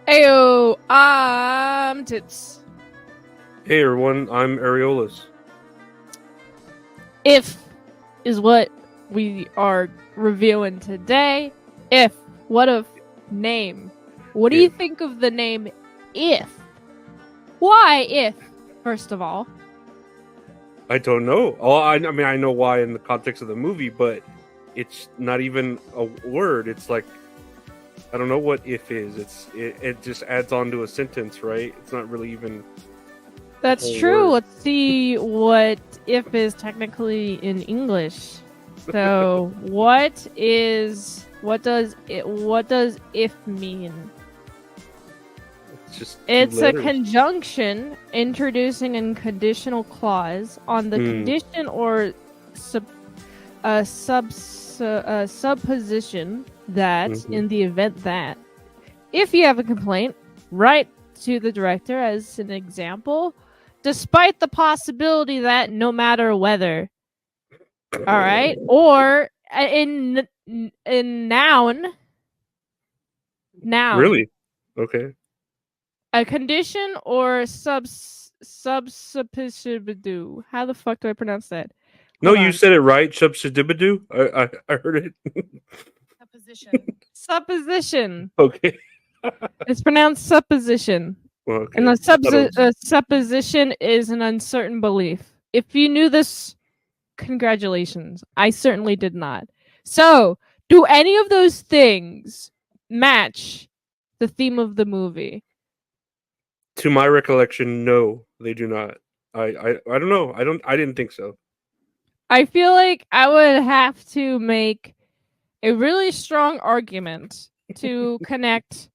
Ayo, Tits. Hey everyone, I'm Areolas. If is what we are reviewing today. If. What a name. What do you think of the name If? Why If, first of all? I don't know. Oh, I mean, I know why in the context of the movie, but it's not even a word. It's like, I don't know what if is. It just adds on to a sentence, right? It's not really even. That's true. Word. Let's see what if is technically in English. So, what does if mean? It's a conjunction introducing a conditional clause on the condition or supposition that in the event that if you have a complaint, write to the director as an example, despite the possibility that no matter whether. All right, or in noun. Really? Okay. A condition or subsupposition. How the fuck do I pronounce that? No, you said it right. Subsidibidoo. I heard it. Supposition. Okay. It's pronounced supposition. Well, okay. And the supposition is an uncertain belief. If you knew this, congratulations. I certainly did not. So, do any of those things match the theme of the movie? To my recollection, no, they do not. I don't know. I didn't think so. I feel like I would have to make a really strong argument to connect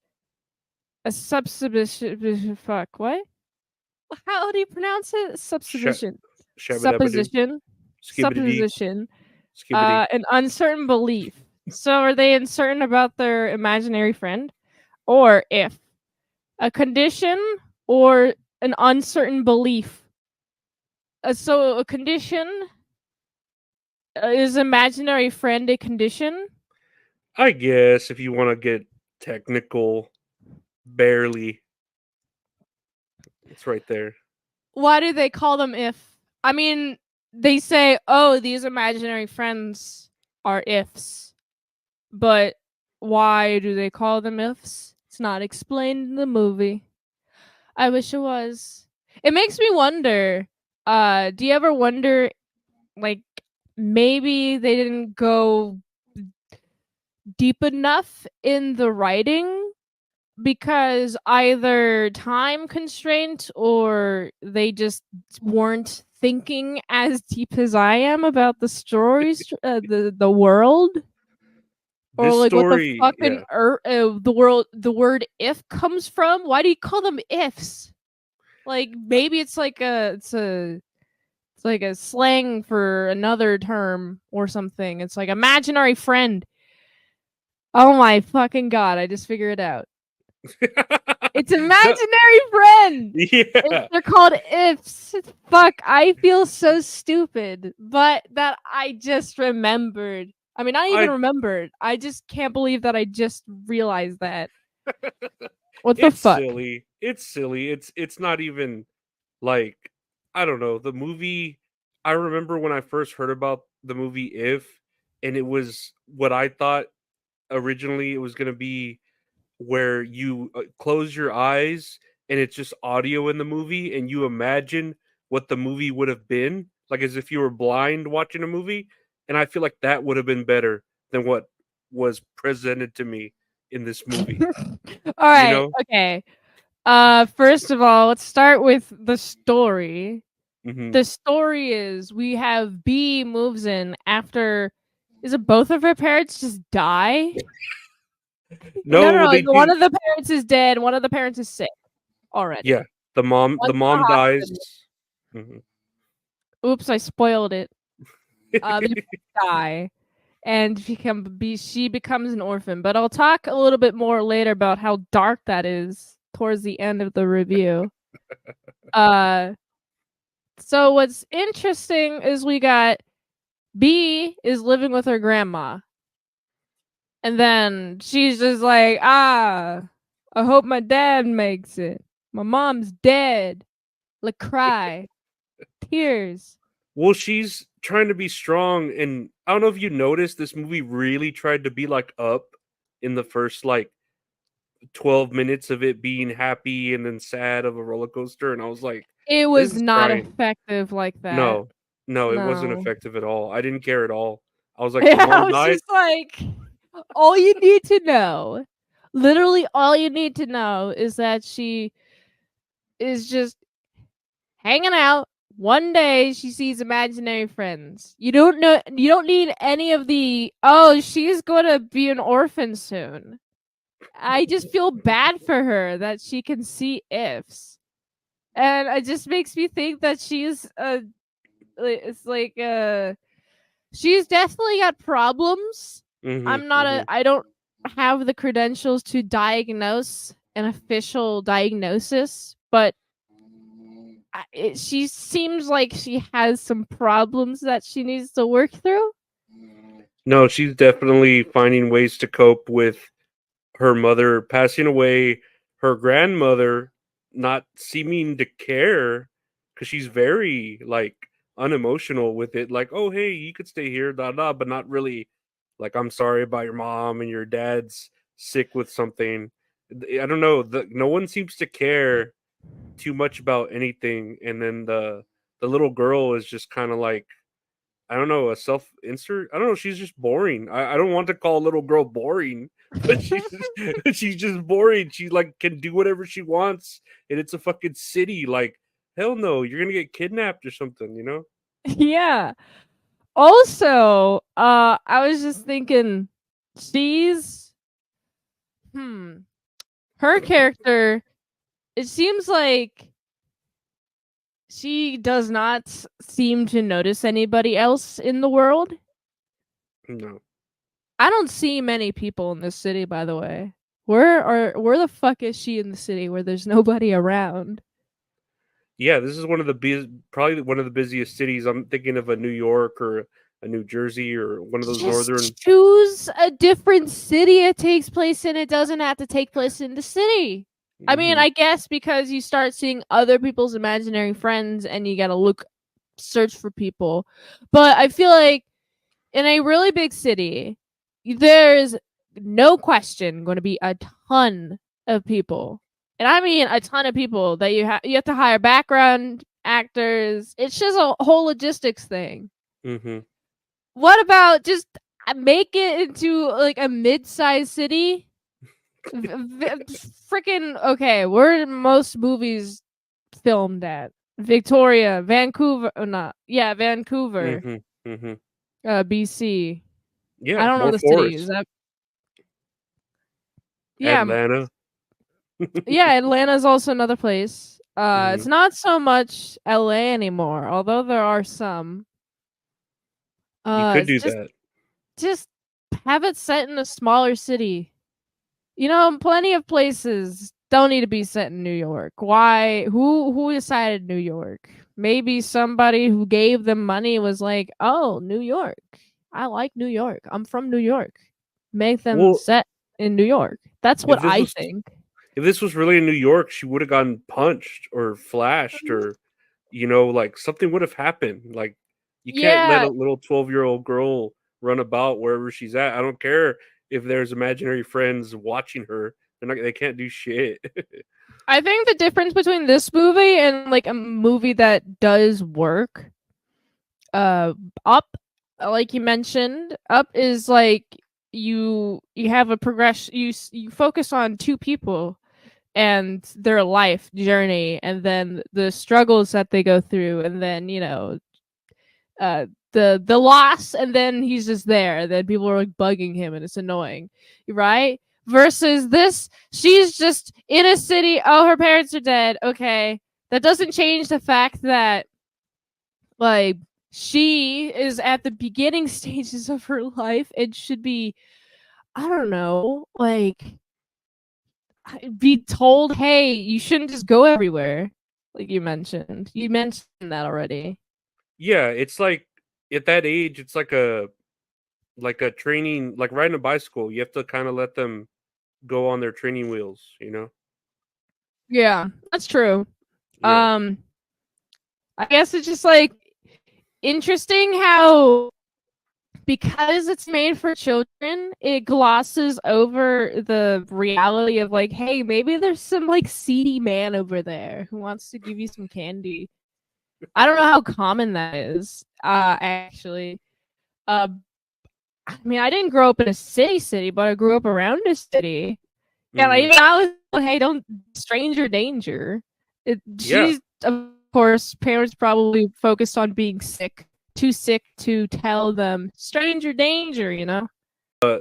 a subsupposition. Fuck, what? How do you pronounce it? Supposition. Supposition. Supposition. An uncertain belief. So are they uncertain about their imaginary friend? Or if a condition or an uncertain belief. So a condition is imaginary friend a condition? I guess if you want to get technical, barely. It's right there. Why do they call them if? I mean, they say, oh, these imaginary friends are ifs. But why do they call them ifs? It's not explained in the movie. I wish it was. It makes me wonder, do you ever wonder, like, maybe they didn't go deep enough in the writing because either time constraint or they just weren't thinking as deep as I am about the stories, the world, or This like story, what the fucking the word if comes from. Why do you call them ifs? Like maybe it's like it's like a slang for another term or something. It's like imaginary friend. Oh my fucking god! I just figured it out. It's imaginary friend. Yeah. They're called ifs. Fuck, I feel so stupid. But that I just remembered. I mean, not even remembered. I just can't believe that I just realized that. What the fuck? Silly. It's silly. It's not even like, I don't know. The movie, I remember when I first heard about the movie If, and it was what I thought originally it was going to be, where you close your eyes and it's just audio in the movie and you imagine what the movie would have been, like as if you were blind watching a movie. And I feel like that would have been better than what was presented to me in this movie. All right. You know? Okay. First of all, let's start with the story. The story is we have B moves in after. Is it both of her parents just die? No. Like one of the parents is dead. One of the parents is sick already. Yeah, the mom dies. Oops, I spoiled it. They die, and she becomes an orphan. But I'll talk a little bit more later about how dark that is towards the end of the review. So what's interesting is we got B is living with her grandma. And then she's just like, I hope my dad makes it. My mom's dead. Like cry. Tears. Well, she's trying to be strong, and I don't know if you noticed, this movie really tried to be like Up in the first like 12 minutes of it being happy and then sad of a roller coaster, and I was like, It this was is not trying. effective like that. No, no, it wasn't No. effective at all. I didn't care at all. I was like, the Yeah, I mom was died. just like, all you need to know, literally all you need to know is that she is just hanging out. One day she sees imaginary friends. You don't need any of the, oh, she's going to be an orphan soon. I just feel bad for her that she can see ifs. And it just makes me think that she's it's like she's definitely got problems. Hmm, hmm. I don't have the credentials to diagnose an official diagnosis, but she seems like she has some problems that she needs to work through. No, she's definitely finding ways to cope with her mother passing away, her grandmother not seeming to care because she's very like unemotional with it. Like, oh hey, you could stay here, da da, but not really like I'm sorry about your mom and your dad's sick with something. I don't know. No one seems to care too much about anything, and then the little girl is just kind of like I don't know, a self insert. I don't know. She's just boring. I don't want to call a little girl boring, but she's just, she's just boring. She like can do whatever she wants, and it's a fucking city. Like hell no, you're gonna get kidnapped or something. You know? Yeah. Also, I was just thinking, she's hmm, her character. It seems like she does not seem to notice anybody else in the world. No. I don't see many people in this city, by the way. Where the fuck is she in the city where there's nobody around? Yeah, this is one of the probably one of the busiest cities. I'm thinking of a New York or a New Jersey or one of those northern. Just choose a different city it takes place in. It doesn't have to take place in the city. I mean, Hmm. I guess because you start seeing other people's imaginary friends and you gotta search for people. But I feel like in a really big city, there's no question going to be a ton of people. And I mean a ton of people that you have to hire background actors. It's just a whole logistics thing. Hmm. What about just make it into like a mid-sized city? Freaking okay, where are most movies filmed at? Victoria, Vancouver, not yeah, Vancouver, Hmm. Hmm. BC. I Yeah, don't know more the city. Is forest. that yeah, Atlanta. yeah? Atlanta's also another place. It's Hmm. not so much LA anymore, although there are some. You could It's do that. just have it set in a smaller city. You know, plenty of places don't need to be set in New York. Why? Who decided New York? Maybe somebody who gave them money was like, "Oh, New York. I like New York. I'm from New York. Make them Well, set in New York." That's what if this I was think. if this was really in New York, she would have gotten punched or flashed or like something would have happened. Like you can't let Yeah, a little 12-year-old girl run about wherever she's at. I don't care if there's imaginary friends watching her. They can't do shit. I think the difference between this movie and like a movie that does work, uh, Up, like you mentioned, Up is like you have a progression. You focus on two people and their life journey, and then the struggles that they go through, and then the loss, and then he's just there. Then people are like bugging him, and it's annoying, right? Versus this, she's just in a city. Oh, her parents are dead. Okay, that doesn't change the fact that like she is at the beginning stages of her life and should be, I don't know, like be told, hey, you shouldn't just go everywhere. Like you mentioned that already. Yeah, it's like at that age, it's like a training, like riding a bicycle. You have to kind of let them go on their training wheels, you know? Yeah, that's true. Yeah. I guess it's just like interesting how because it's made for children, it glosses over the reality of like, hey, maybe there's some like seedy man over there who wants to give you some candy. I don't know how common that is, actually. Uh, I mean, I didn't grow up in a city, but I grew up around a city. And Mhm. I was like, hey, don't stranger danger. Yeah. She's, of course, parents probably focused on being sick, too sick to tell them stranger danger, you know?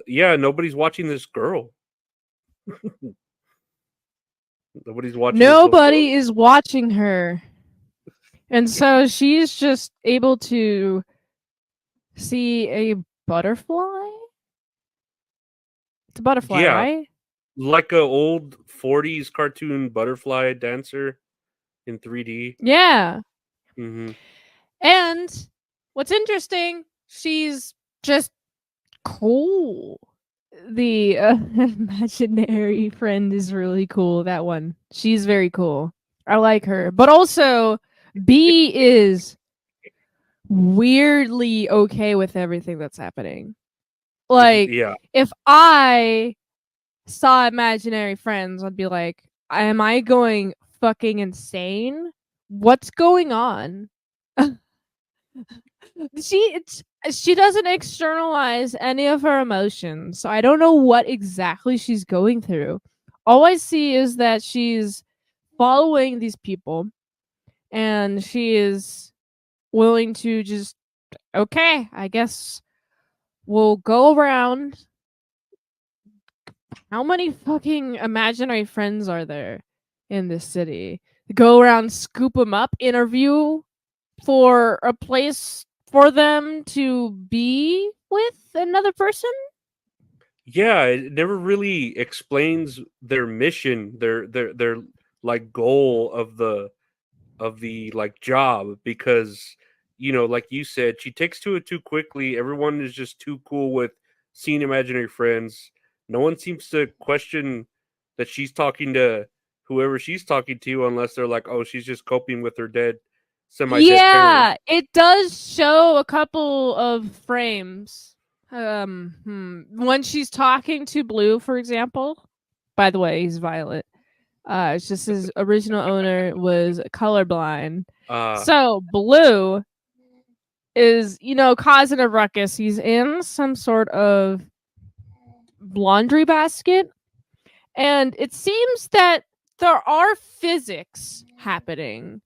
Yeah, nobody's watching this girl. Nobody's watching this little girl. Nobody is watching her. And so she's just able to see a butterfly. It's a butterfly, Yeah, right? like a old 40s cartoon butterfly dancer in 3D. Yeah. Mhm. And what's interesting, she's just cool. The imaginary friend is really cool. That one. She's very cool. I like her. But also, B is weirdly okay with everything that's happening. Like, Yeah. if I saw imaginary friends, I'd be like, am I going fucking insane? What's going on? She doesn't externalize any of her emotions, so I don't know what exactly she's going through. All I see is that she's following these people and she is willing to just, okay, I guess we'll go around. How many fucking imaginary friends are there in this city? Go around, scoop them up, interview for a place for them to be with another person? Yeah, it never really explains their mission, their like goal of the like job because like you said, she takes to it too quickly. Everyone is just too cool with seeing imaginary friends. No one seems to question that she's talking to whoever she's talking to unless they're like, oh, she's just coping with her semi-dead parents. Yeah, it does show a couple of frames. When she's talking to Blue, for example. By the way, he's Violet. It's just his original owner was colorblind. uh So Blue is, causing a ruckus. He's in some sort of laundry basket, and it seems that there are physics happening.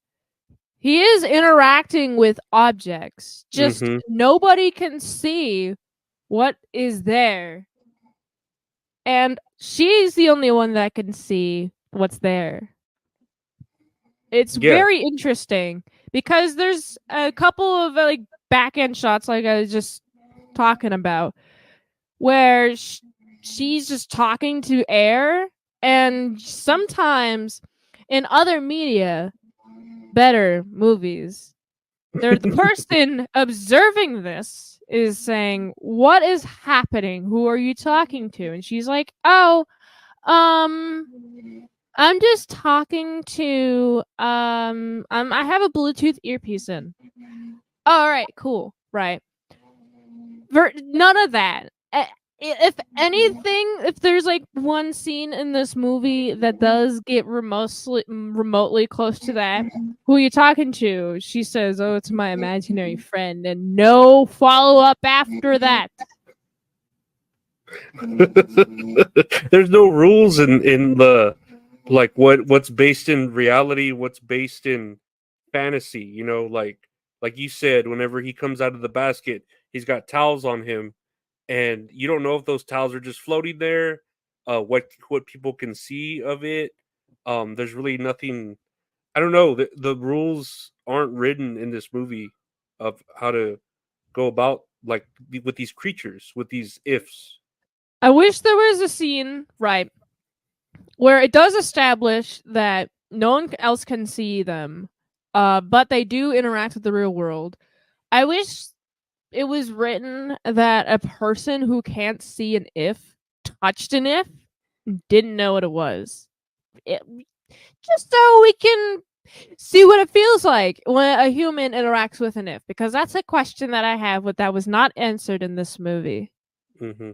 He is interacting with objects, just mhm. nobody can see what is there. And she's the only one that can see what's there. It's Yeah. very interesting because there's a couple of like back end shots, like I was just talking about, where she's just talking to air, and sometimes in other media, better movies, the person observing this is saying, "What is happening? Who are you talking to?" And she's like, "Oh, um, I'm just talking to I have a Bluetooth earpiece in." Oh, all right, cool, right. None of that. If anything, if there's like one scene in this movie that does get remotely close to that, who are you talking to? She says, "Oh, it's my imaginary friend," and no follow up after that. There's no rules in the like what's based in reality, what's based in fantasy, like you said, whenever he comes out of the basket, he's got towels on him, and you don't know if those towels are just floating there, what people can see of it. There's really nothing. I don't know. The rules aren't written in this movie of how to go about like with these creatures, with these ifs. I wish there was a scene, right, where it does establish that no one else can see them, but they do interact with the real world. I wish it was written that a person who can't see an if touched an if, Didn't know what it was. It, just so we can see what it feels like when a human interacts with an if, because that's a question that I have that was not answered in this movie. Hmm.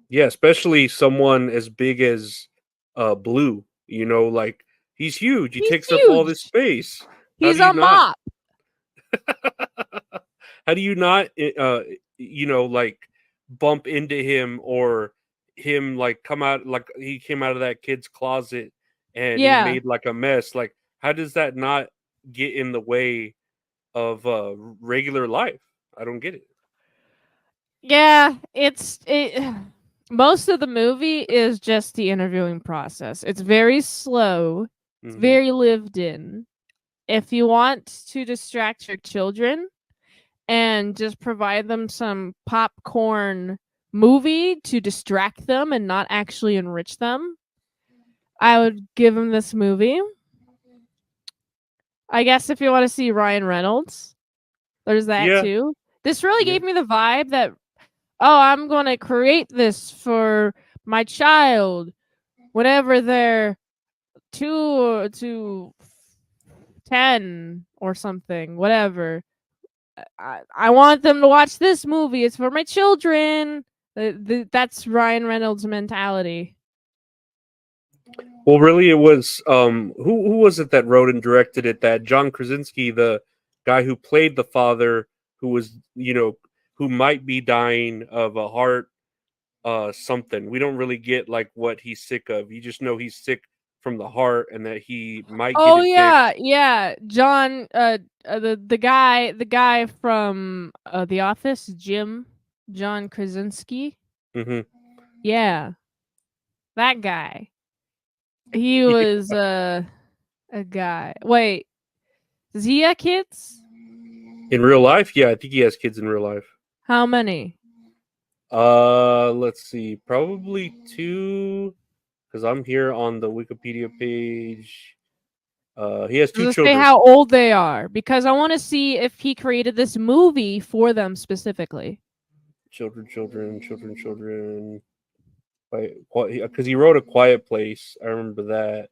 Yeah, especially someone as big as Blue. Like he's huge. He He's takes up all this huge. space. How He's do you a not? mop. How do you not? Like bump into him or him like come out like he came out of that kid's closet and he Yeah. made like a mess. Like how does that not get in the way of regular life? I don't get it. Yeah, most of the movie is just the interviewing process. It's very slow. It's Hmm. very lived in. If you want to distract your children and just provide them some popcorn movie to distract them and not actually enrich them, I would give them this movie. I guess if you want to see Ryan Reynolds, there's that Yeah, too. This really yeah. gave me the vibe that, oh, I'm going to create this for my child whenever they're 2 to 10 or something, whatever. I want them to watch this movie. It's for my children. That's Ryan Reynolds' mentality. Well, really, it was who was it that wrote and directed it? That John Krasinski, the guy who played the father, who was who might be dying of a heart something. We don't really get like what he's sick of. You just know he's sick from the heart and that he might get Oh it yeah, fixed. yeah. John, the guy from The Office, John Krasinski. Hmm. Yeah, that guy. He Yeah. was a guy. Wait, does he have kids? In real life, yeah, I think he has kids in real life. How many? Let's see, probably two, because I'm here on the Wikipedia page. He has two Does it say children. how old they are? Because I want to see if he created this movie for them specifically. Children. Because he wrote A Quiet Place. I remember that.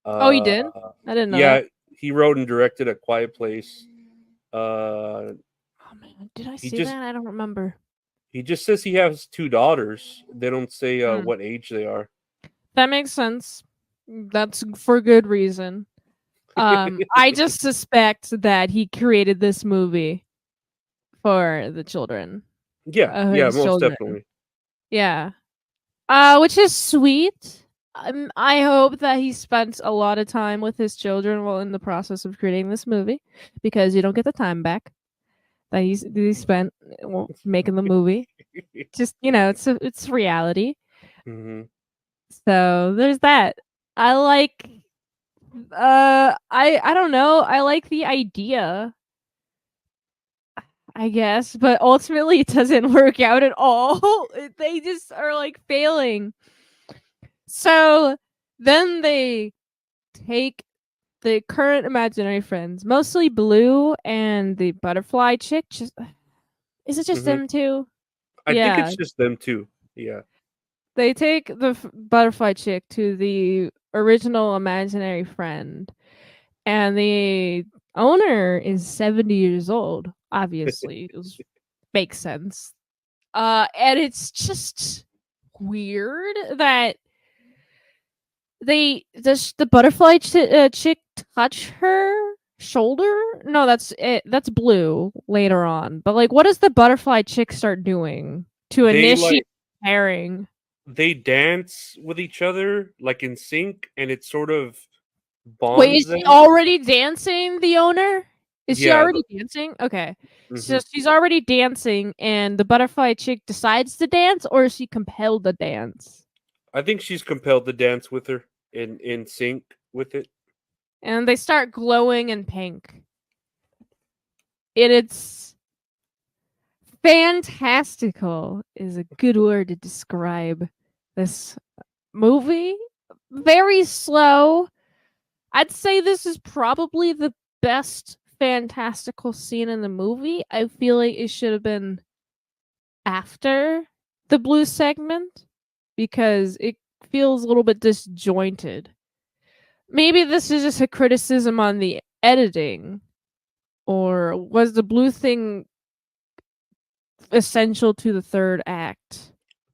Oh, he did? Uh, I didn't know yeah, that. he wrote and directed A Quiet Place. Uh, Oh man, did I he see just that? I don't remember. he just says he has two daughters. They don't say Hmm. what age they are. That makes sense. That's for good reason. I just suspect that he created this movie for the children, Yeah, his most children. definitely. Yeah. Which is sweet. I hope that he spent a lot of time with his children while in the process of creating this movie, because you don't get the time back that he spent making the movie. Just it's reality. Hmm. So there's that. I like. I don't know. I like the idea, I guess, but ultimately it doesn't work out at all. They just are like failing. So then they take the current imaginary friends, mostly Blue and the butterfly chick. Just is it just Hmm. them two? I think Yeah, it's just them two. Yeah. they take the butterfly chick to the original imaginary friend, and the owner is 70 years old. Obviously, makes sense. And it's just weird that does the butterfly chick touch her shoulder? No, that's it. That's Blue later on. But like, what does the butterfly chick start doing to They initiate like pairing? they dance with each other like in sync, and it sort of Wait, bonds is she them. already dancing? The owner? Is she Yeah. already dancing? Okay, Hmm. so she's already dancing, and the butterfly chick decides to dance, or is she compelled to dance? I think she's compelled to dance with her in sync with it. And they start glowing in pink. It's fantastical is a good word to describe this movie. Very slow. I'd say this is probably the best fantastical scene in the movie. I feel like it should have been after the blue segment, because feels a little bit disjointed. Maybe this is just a criticism on the editing, or was the blue thing essential to the third act?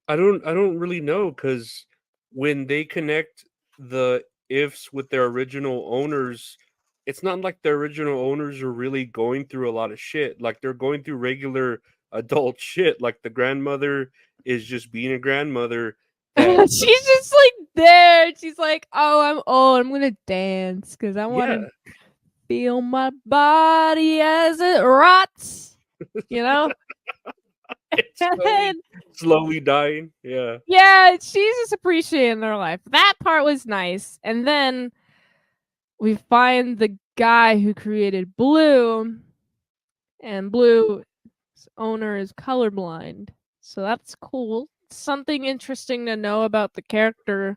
I don't really know, because when they connect the ifs with their original owners, it's not like their original owners are really going through a lot of shit. Like, they're going through regular adult shit. Like, the grandmother is just being a grandmother that She's just like there. She's like, "Oh, I'm old. I'm gonna dance because I want to yeah, feel my body as it rots." You know, it's slowly and slowly dying. Yeah. yeah, she's just appreciating their life. That part was nice. And then we find the guy who created Blue, and Blue's owner is colorblind. So that's cool. Something interesting to know about the character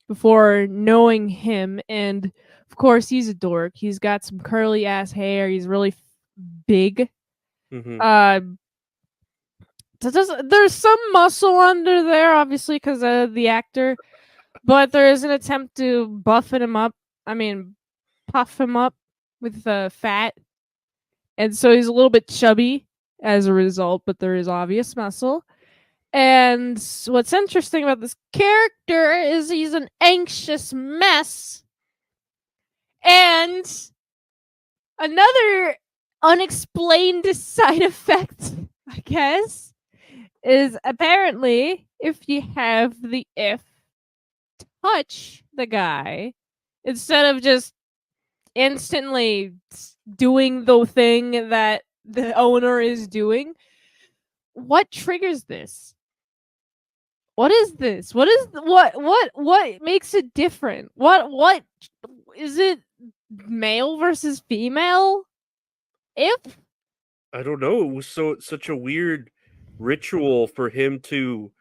before knowing him. And of course, he's a dork. He's got some curly ass hair. He's really big. Hmm. Uh, there's some muscle under there, obviously, because of the actor, but there is an attempt to buffen him up. I mean, puff him up with fat, and so he's a little bit chubby as a result. But there is obvious muscle. And what's interesting about this character is he's an anxious mess. And another unexplained side effect, I guess, is apparently if you have the if touch the guy instead of just instantly doing the thing that the owner is doing, what triggers this? What is this? What makes it different? What is it, male versus female? If I don't know. It was such a weird ritual for him to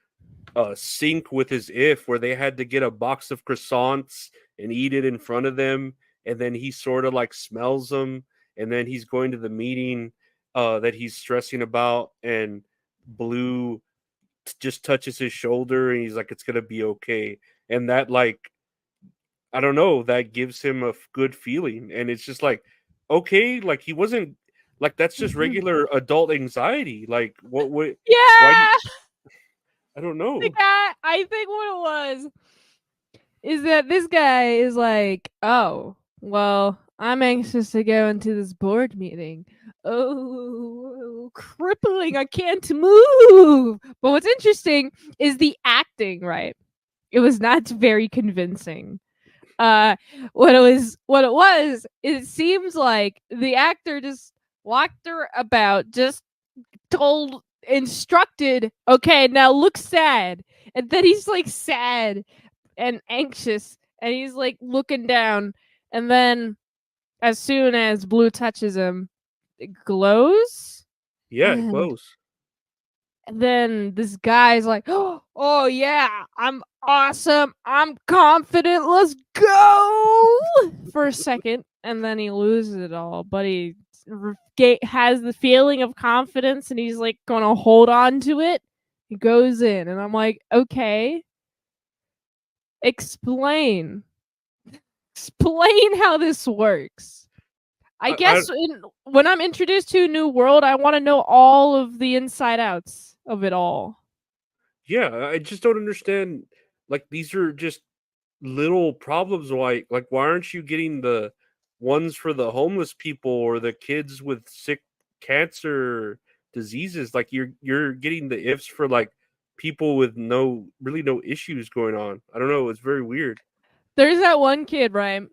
sync with his if, where they had to get a box of croissants and eat it in front of them, and then he sort of like smells them, and then he's going to the meeting that he's stressing about, and Blue just touches his shoulder and he's like, it's gonna be okay. And that, like, I don't know, that gives him a good feeling. And it's just like, okay, like, he wasn't like, that's just regular adult anxiety. Like, what why do you, yeah, I don't know. I think what it was is that this guy is like, oh, well, I'm anxious to go into this board meeting. Oh, crippling! I can't move. But what's interesting is the acting. Right, it was not very convincing. Uh, it seems like the actor just walked her about, just told, instructed, okay, now look sad. And then he's like sad and anxious, and he's like looking down. And then as soon as Blue touches him, it glows. Yeah, it And glows. then this guy's like, oh yeah, I'm awesome. I'm confident. Let's go for a second. And then he loses it all. But he has the feeling of confidence, and he's like going to hold on to it. He goes in. And I'm like, okay, explain. Explain how this works. I I guess when I'm introduced to a new world, I want to know all of the inside outs of it all. Yeah, I just don't understand. Like, these are just little problems. Why aren't you getting the ones for the homeless people or the kids with sick cancer diseases? Like, you're getting the ifs for like people with no issues going on. I don't know, it's very weird. There's that one kid, right,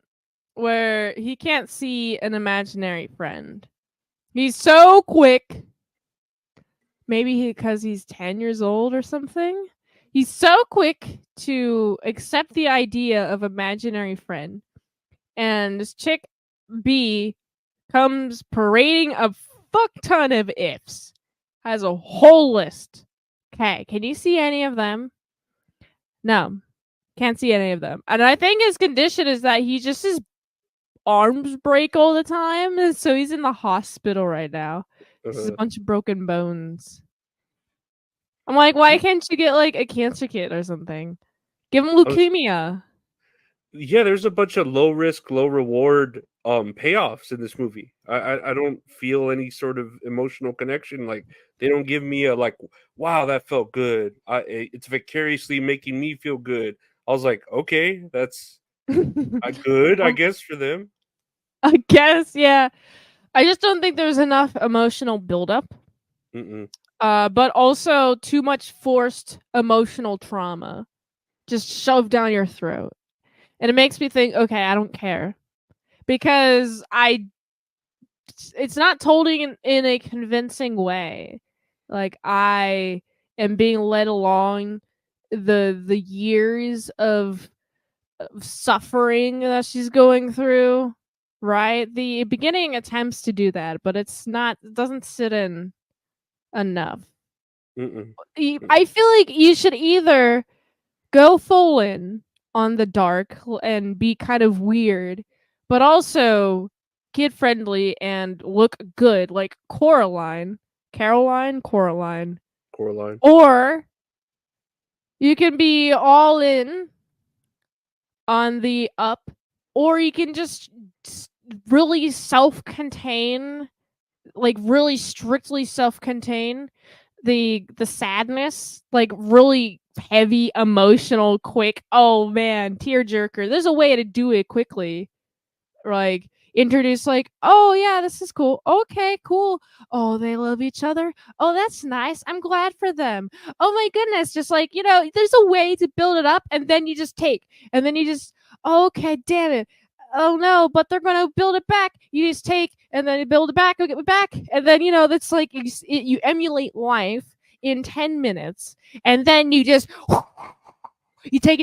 where he can't see an imaginary friend. He's so quick. Maybe because he's 10 years old or something. He's so quick to accept the idea of imaginary friend. And this chick B comes parading a fuck ton of ifs. Has a whole list. Okay, can you see any of them? No, can't see any of them. And I think his condition is that his arms break all the time, and so he's in the hospital right now. He's a Uh, bunch of broken bones. I'm like, why can't you get like a cancer kit or something? Give him leukemia. Yeah, there's a bunch of low risk, low reward payoffs in this movie. I don't feel any sort of emotional connection. Like they don't give me a like, wow, that felt good. It's vicariously making me feel good. I was like, okay, that's good, I Um, guess, for them. I guess, yeah. I just don't think there's enough emotional buildup. Mm-mm. But also too much forced emotional trauma just shoved down your throat. And it makes me think, okay, I don't care. Because it's not told in a convincing way. Like I am being led along the years of suffering that she's going through, right? The beginning attempts to do that, but it doesn't sit in enough. Mm-mm. I feel like you should either go full in on the dark and be kind of weird, but also kid friendly and look good, like Coraline, Coraline. or you can be all in on the up, or you can just really self-contain, like really strictly self-contain the sadness, like really heavy emotional quick, oh man, tearjerker. There's a way to do it quickly, like introduce like, oh yeah, this is cool, okay, cool, oh they love each other, oh that's nice, I'm glad for them, oh my goodness, just like, there's a way to build it up, and then you just take, and then you just, oh, okay, damn it, oh no, but they're gonna build it back, you just take and then you build it back, get it back, and then that's like you emulate life in 10 minutes, and then you just you take,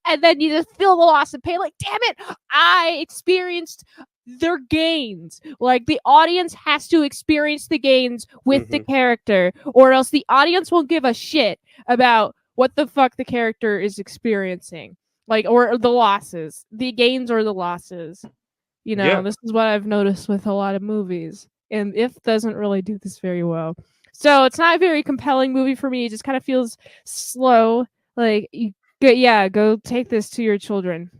and then you just feel the loss of pain. Like, damn it, I experienced their gains. Like, the audience has to experience the gains with the Mm-hmm. character, or else the audience won't give a shit about what the fuck the character is experiencing. Like, or the losses, the gains or the losses. Yeah. This is what I've noticed with a lot of movies, and If doesn't really do this very well. So it's not a very compelling movie for me. It just kind of feels slow. Like, go take this to your children.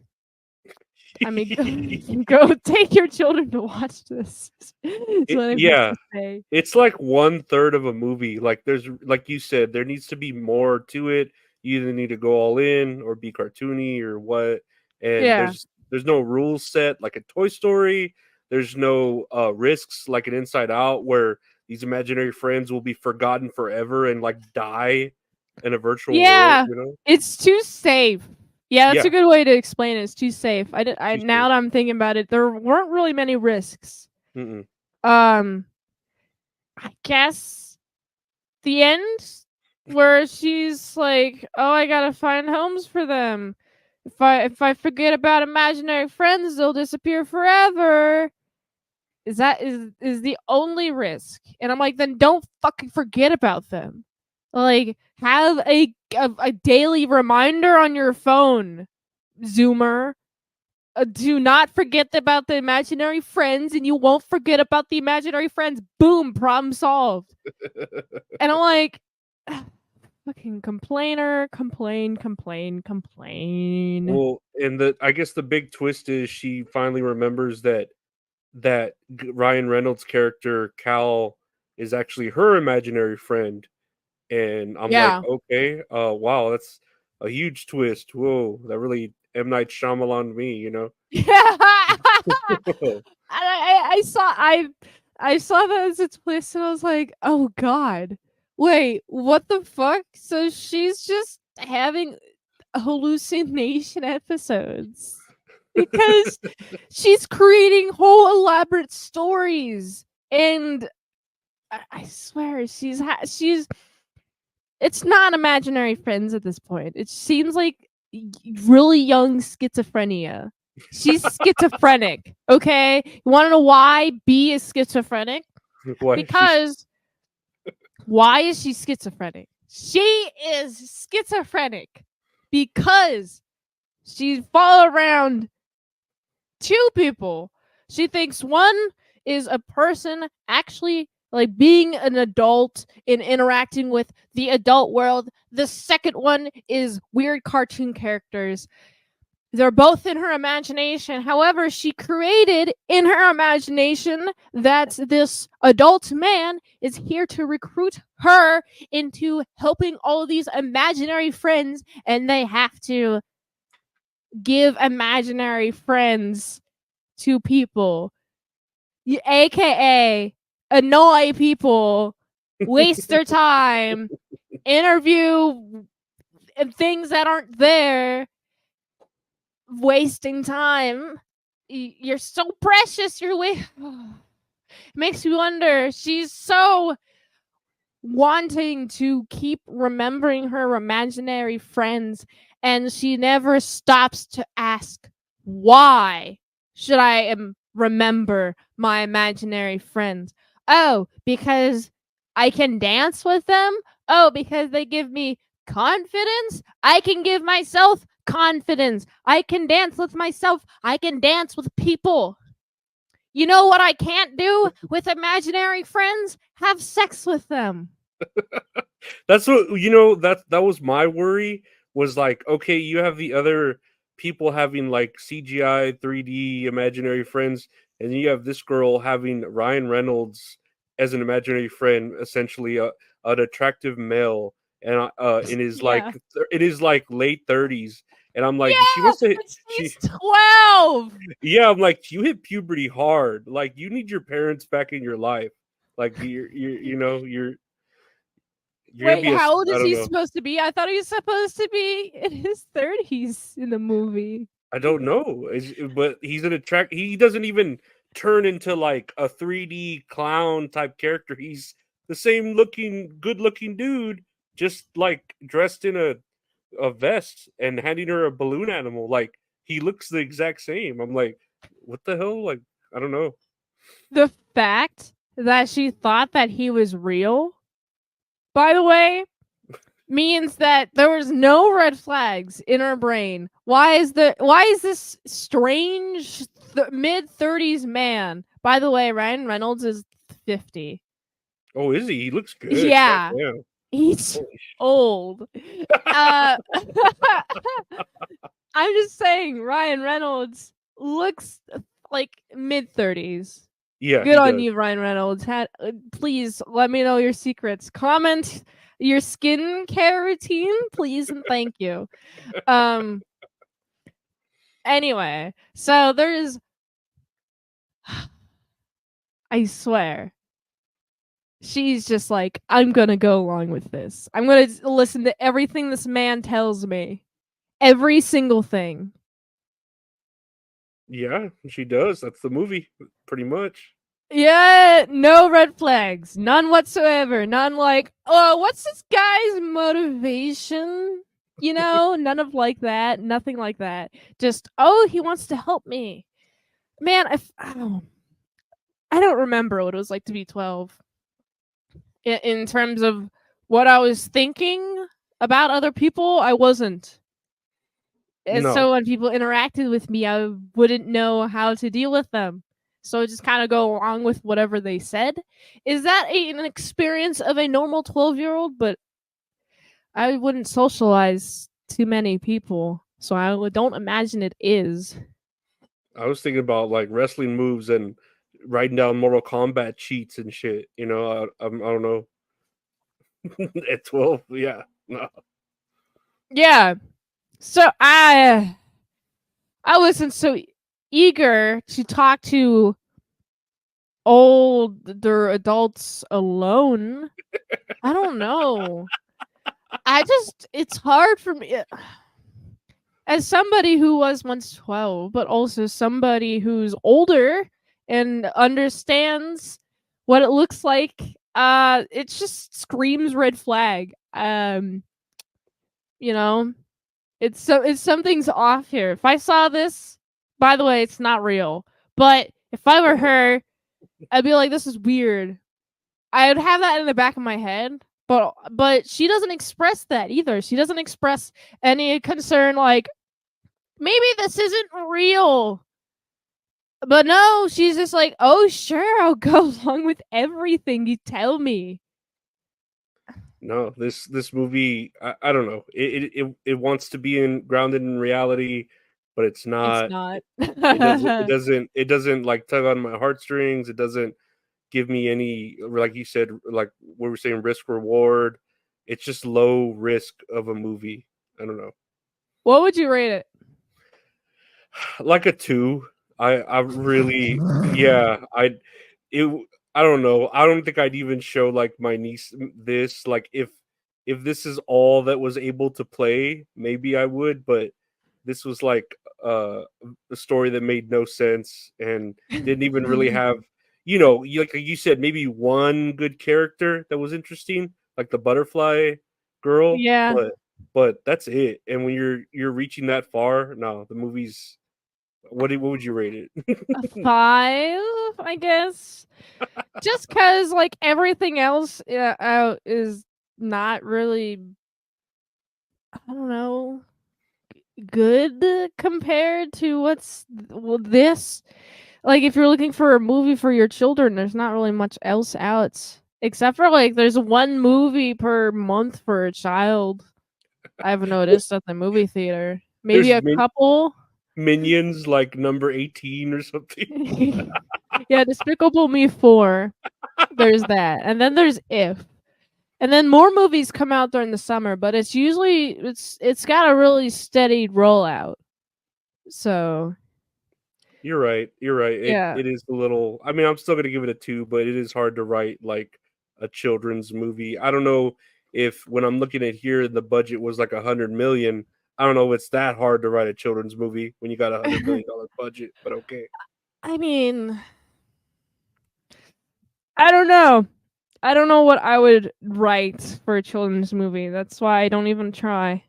I mean, go take your children to watch this. Is what I meant Yeah. to say. It's like 1/3 of a movie. Like there's like you said, there needs to be more to it. You either need to go all in or be cartoony or what. And Yeah. there's no rules set like a Toy Story. There's no risks like an Inside Out where these imaginary friends will be forgotten forever and like die in a virtual world, Yeah. you know? It's too safe. Yeah, that's a Yeah, good way to explain it. It's too safe. too Now safe. that I'm thinking about it, there weren't really many risks. Mm-mm. Um, I guess the end where she's like, "Oh, I gotta find homes for them. If I forget about imaginary friends, they'll disappear forever." Is the only risk, and I'm like, then don't fucking forget about them. Like, have a daily reminder on your phone, Zoomer. Do not forget about the imaginary friends, and you won't forget about the imaginary friends. Boom, problem solved. And I'm like, fucking complainer, complain. Well, and I guess the big twist is she finally remembers that Ryan Reynolds' character Cal is actually her imaginary friend, and I'm like, Yeah. okay, wow, that's a huge twist. Whoa, that really M Night Shyamalan me, you know? Yeah. I saw that as a twist, and I was like, oh god, wait, what the fuck? So she's just having hallucination episodes because she's creating whole elaborate stories, and I swear she's it's not imaginary friends at this point. It seems like really young schizophrenia. She's schizophrenic, okay? You want to know why B is schizophrenic? Why she's Because why is she schizophrenic? She is schizophrenic because she follow around two people. She thinks one is a person actually like being an adult and interacting with the adult world. The second one is weird cartoon characters. They're both in her imagination. However, she created in her imagination that this adult man is here to recruit her into helping all of these imaginary friends, and they have to give imaginary friends to people, aka annoy people, waste their time, interview things that aren't there, wasting time. You're so precious. You're makes me wonder. She's so wanting to keep remembering her imaginary friends, and she never stops to ask, why should I remember my imaginary friends? Oh, because I can dance with them? Oh, because they give me confidence? I can give myself confidence. I can dance with myself. I can dance with people. You know what I can't do with imaginary friends? Have sex with them. That's what that was my worry, was like, okay, you have the other people having like CGI 3D imaginary friends, and you have this girl having Ryan Reynolds as an imaginary friend, essentially an attractive male, and Yeah. in his like late 30s, and I'm like, she Yeah, must have but she she's 12. yeah, I'm like, you hit puberty hard, like you need your parents back in your life, like you're gonna Wait, be how old I is don't he know. supposed to be? I thought he was supposed to be in his 30s in the movie. I don't know, but he's an attract. He doesn't even turn into like a 3D clown type character. He's the same looking, good looking dude, just like dressed in a vest and handing her a balloon animal. Like he looks the exact same. I'm like, what the hell? Like I don't know. The fact that she thought that he was real, by the way, means that there was no red flags in her brain. Why is this strange mid 30s man? By the way, Ryan Reynolds is 50. Oh, is he? He looks good. God Yeah, damn. he's Holy old. Uh I'm just saying Ryan Reynolds looks like mid 30s. yeah, Good he on does. you, Ryan Reynolds. Please let me know your secrets. Comment your skincare routine, please and thank you. Um. Anyway, so there's, I swear, she's just like, I'm gonna go along with this. I'm gonna listen to everything this man tells me, every single thing. Yeah, she does. That's the movie, pretty much. Yeah, no red flags, none whatsoever. None like, oh, what's this guy's motivation? You know, none of like that, nothing like that. Just, oh, he wants to help me. Man, I don't remember what it was like to be 12 in terms of what I was thinking about other people. I wasn't. And No, so when people interacted with me, I wouldn't know how to deal with them. So I just kind of go along with whatever they said. Is that an experience of a normal 12-year-old? But I wouldn't socialize too many people. So I don't imagine it is. I was thinking about like wrestling moves and writing down Mortal Kombat cheats and shit. I don't know. At 12, yeah, no, Yeah. So I wasn't so eager to talk to older adults alone. I don't know. It's hard for me as somebody who was once 12, but also somebody who's older and understands what it looks like. It just screams red flag. You know, it's something's off here. If I saw this, by the way, it's not real. But if I were her, I'd be like, this is weird. I would have that in the back of my head, but she doesn't express that either. She doesn't express any concern like maybe this isn't real. But no, she's just like, "Oh, sure, I'll go along with everything you tell me." No, this movie, I don't know. It wants to be in grounded in reality, but it's It's not. not. It doesn't like tug on my heartstrings. It doesn't give me any, like you said, like we were saying, risk reward. It's just low risk of a movie. I don't know. What would you rate it? Like a 2. I really, yeah, it I don't know. I don't think I'd even show like my niece this. Like if this is all that was able to play, maybe I would, but this was like uh a story that made no sense and didn't even really have, like you said, maybe one good character that was interesting, like the butterfly girl, Yeah, but that's it. And when you're reaching that far, no, the movie's, what would you rate a it? 5, I guess. Just cuz like everything else is not really, I don't know, good compared to this. Like if you're looking for a movie for your children, there's not really much else out except for like there's one movie per month for a child. I've noticed at the movie theater. Maybe There's a couple. Minions like number 18 or something. Yeah, Despicable Me 4. There's that. And then there's If. And then more movies come out during the summer, but it's got a really steady rollout. So, You're right. You're right. It yeah. it is a little, I mean, I'm still gonna give it a 2, but it is hard to write like a children's movie. I don't know if when I'm looking at here the budget was like 100 million. I don't know if it's that hard to write a children's movie when you got $100 million budget, but okay. I mean, I don't know. I don't know what I would write for a children's movie. That's why I don't even try.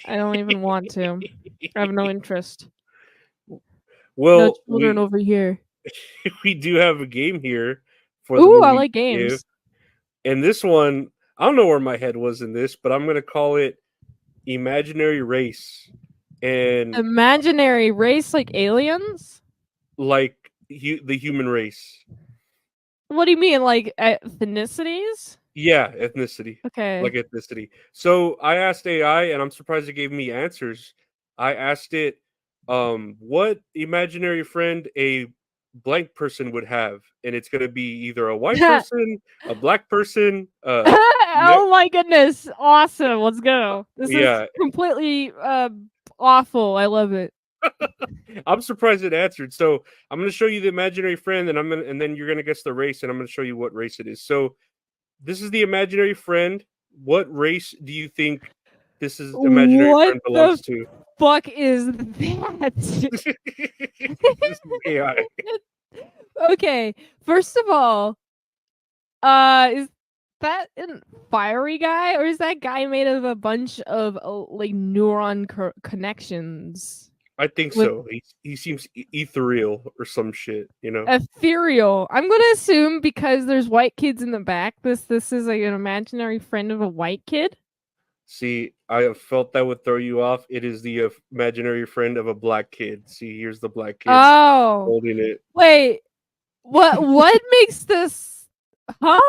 I don't even want to. I have no interest. No Well, children we over here. we do have a game here for the Ooh, I movie like If. games. And this one, I don't know where my head was in this, but I'm gonna call it Imaginary Race. And Imaginary race like aliens? like the human race. What do you mean, like ethnicities? Yeah, ethnicity. Okay. Like ethnicity. So I asked AI and I'm surprised it gave me answers. I asked it what imaginary friend a blank person would have, and it's going to be either a white person, a black person, Oh my goodness. Awesome. Let's go. This is yeah. completely awful. I love it. I'm surprised it answered. So I'm going to show you the imaginary friend, and and then you're going to guess the race, and I'm going to show you what race it is. So this is the imaginary friend. What race do you think this is imaginary What friend the belongs to? fuck is that? This is AI. Okay, first of all, is that a fiery guy or is that guy made of a bunch of like connections I think with so. He seems ethereal or some shit. ethereal? I'm gonna assume because there's white kids in the back. This is like an imaginary friend of a white kid. See, I have felt that would throw you off. It is the imaginary friend of a black kid. See, here's the black kid Oh, holding it. wait. What makes this? Huh?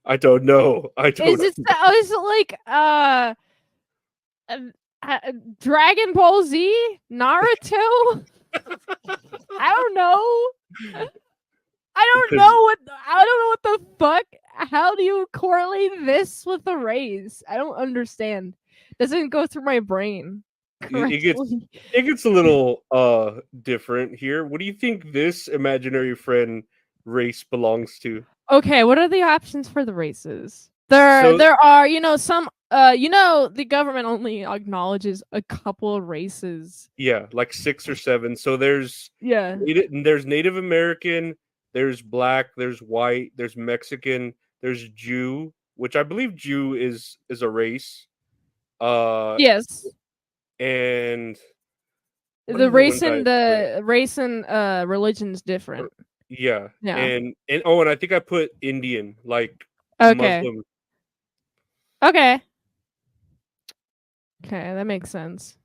I don't know. I Is don't it? know. Oh, is it like uh, uh, Dragon Ball Z, Naruto? I don't know. Because I don't know what the fuck. How do you correlate this with a race? I don't understand. Doesn't go through my brain it gets correctly. it gets a little different here. What do you think this imaginary friend race belongs to? Okay, what are the options for the races? So There are, some the government only acknowledges a couple of races. yeah, like 6 or 7. So there's Yeah. Native American, there's black, there's white, there's Mexican, there's Jew, which I believe Jew is a race. Uh, Yes. and what are The the ones I put? race and religion's Or- different. Yeah, Yeah. and I think I put Indian, like Okay. Muslim. Okay. Okay, that makes sense.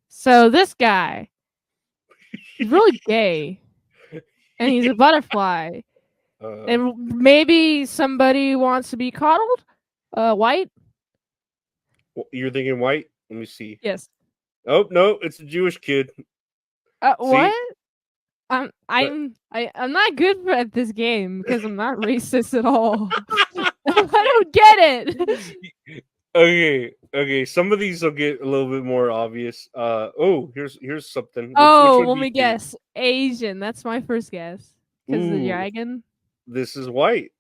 So this guy, He's really gay, and he's a butterfly. Uh, And maybe somebody wants to be coddled. White. you're thinking white? Let me see. Yes. Oh no, it's a Jewish kid. See, What? I'm not good at this game because I'm not racist at all. I don't get it. okay. Some of these will get a little bit more obvious. Here's something. Which Oh, one let do you me think? guess. Asian. That's my first guess. Because of the Ooh, dragon. this is white.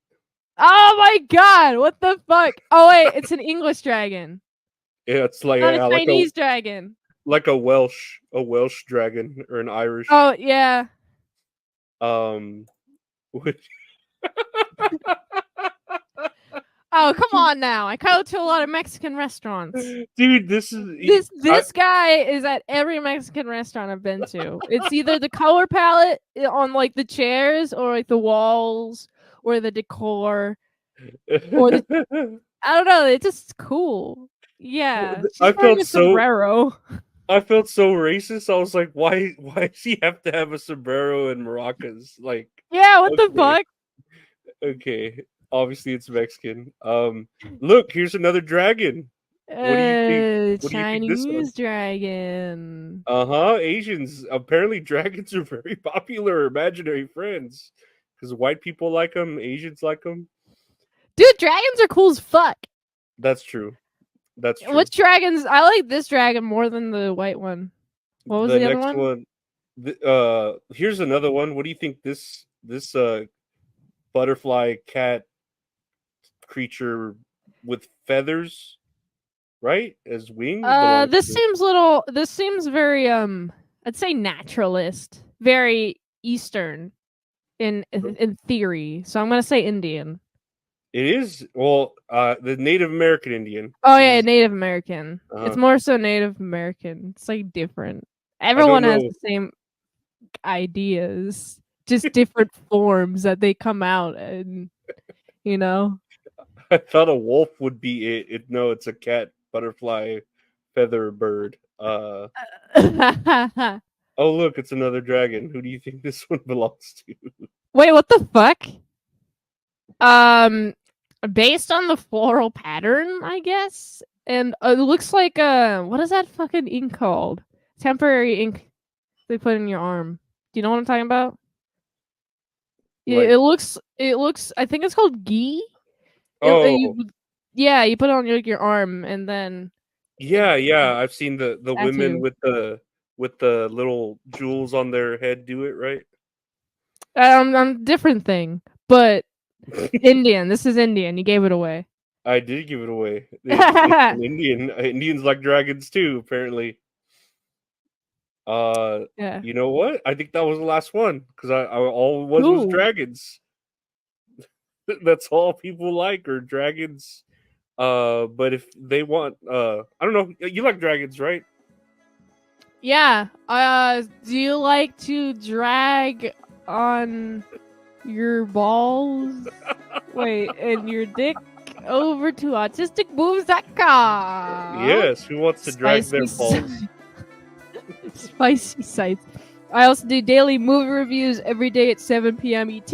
Oh my god! What the fuck? Oh wait, it's an English dragon, Yeah, it's like not a like Chinese dragon. a Welsh dragon or an Irish. Oh yeah. Um, which, Oh come on now! I go to a lot of Mexican restaurants. dude, this is This guy is at every Mexican restaurant I've been to. It's either the color palette on like the chairs or like the walls or the decor or the I don't know. It's just cool. Yeah, she's I wearing felt a so sombrero. I felt so racist. I was like, why does he have to have a sombrero and maracas? Like, Yeah, what the okay, fuck? okay. Obviously it's Mexican. Look, here's another dragon. What do you think? What do you think this one? Chinese dragon. Uh-huh. Asians. Apparently dragons are very popular imaginary friends. Because white people like them, Asians like them. Dude, dragons are cool as fuck. That's true. That's true. Which dragons? I like this dragon more than the white one. What was The the other next one? one. Here's another one. What do you think this butterfly cat creature with feathers, right? As wings belongs This to. seems little. This seems very I'd say naturalist, very Eastern in theory. So I'm gonna say Indian. It is the Native American Indian. Oh This yeah, is, Native American. It's uh, more so Native American. It's like different. I don't Everyone has know. the same ideas, just different forms that they come out and you know. I thought a wolf would be it. No, it's a cat, butterfly, feather bird. Oh look, it's another dragon. Who do you think this one belongs to? Wait, what the fuck? Um, based on the floral pattern, I guess, and it looks like what is that fucking ink called? Temporary ink they put in your arm. Do you know what I'm talking about? Yeah, Like, it looks. I think it's called ghee. oh Yeah, you put it on your arm, and then it, yeah. I've seen the women tattoo. with the little jewels on their head do it, right? Different thing, but Indian. This is Indian. You gave it away. I did give it away. It's an Indian. Indians like dragons too, apparently. Yeah. You know what? I think that was the last one because I all it was Ooh. dragons. That's all people like are dragons. But if they want, I don't know. You like dragons, right? Yeah. Do you like to drag on your balls? Wait, and your dick over to autisticboobs.com. Yes. Who wants to drag their balls? Spicy sites. I also do daily movie reviews every day at 7 p.m. ET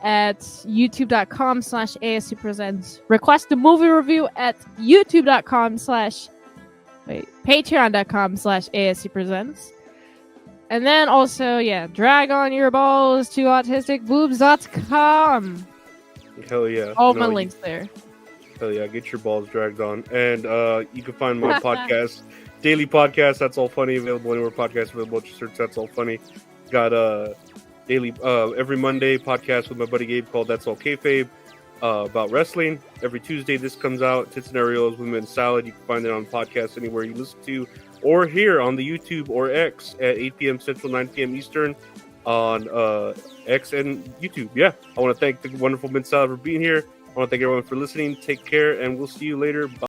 at youtube.com/ASC Presents. Request a movie review at patreon.com/ASC Presents. And then also, yeah, drag on your balls to autisticboobs.com. Hell yeah. All my links there. Hell yeah. Get your balls dragged on. And you can find my podcast, daily podcast, That's All Funny, available anywhere podcasts available. Just search That's All Funny. Got daily every Monday podcast with my buddy Gabe called That's All Kayfabe about wrestling. Every Tuesday this comes out. Tits and Areolas, Women in Salad. You can find it on podcasts anywhere you listen to, or here on the YouTube or X at 8 p.m. Central, 9 p.m. Eastern on X and YouTube. Yeah, I want to thank the wonderful Men Salad for being here. I want to thank everyone for listening. Take care, and we'll see you later. Bye.